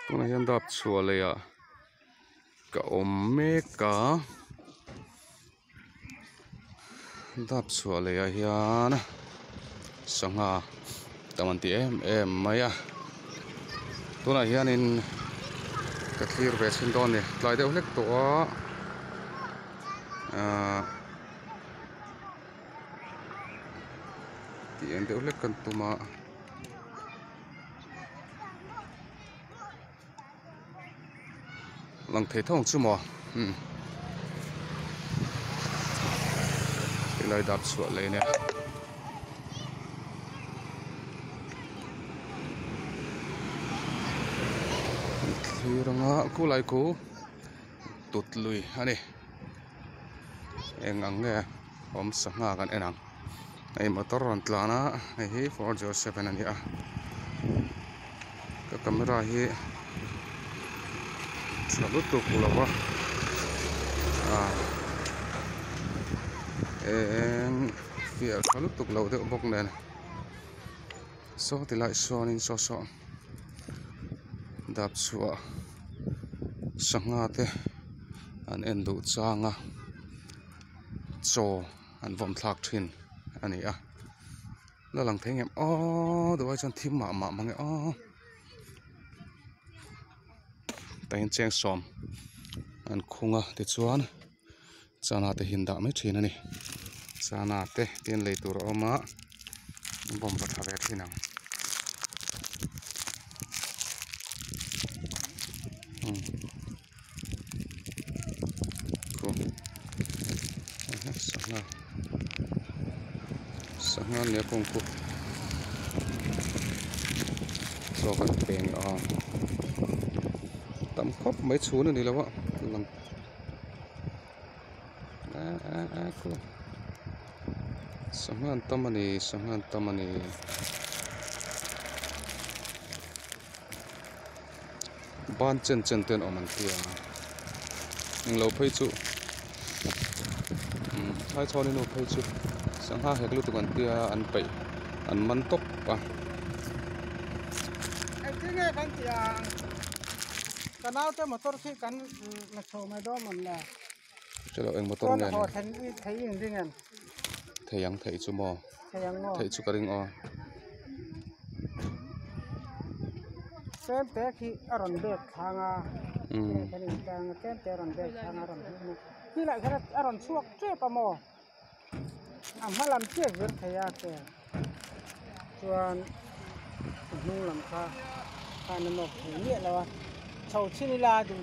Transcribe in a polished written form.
tuna hian dap chhuar leia ka awm mek a dap chhuar leia hian sangha tam an ti em mai a tuna hianin ka thlir ve chin dawn ni tlai deuh hlek tawh a ti en deuh hlek kan tuma lang thei thawng chu maw tilai dap chhuah lei ne thiranga kulai ku tutlui ani engang nge om sangha kan enang ei motor ron tlana hi 407 ani a ka camera hi salut tu lawa en fiel salut tu law de bok nen so tilai sonin so dap chua sangha te an endu changa cho an vom thlak thin ani a la lang thengem do ai chan thim ma mangi tain cheng som an khunga ti chuan chana te hin da mai thin ani chana te tin leitur oma bom pa thave thinang sangha ne kong ku so kan peng tam khop mai chhun ani lawa lang ku sangha tamani ban chen ten oman tia ning lo phei chu thai choni no phei chu sangha heklu tu kan tia an pei an man top pa ai tinge kan tia kanau te motor khi kan la tho mai do man la chalo eng motor nge ho than i thai in ringen theyang thei chu mo thayang ngo thei chu karing sem te khi aron bek thanga kan in tang tem te aron bek thanga ron khi lại cái aron suak che pa mo malam che vir thaya te chuan nung lam kha kan nok ni la chau chini la du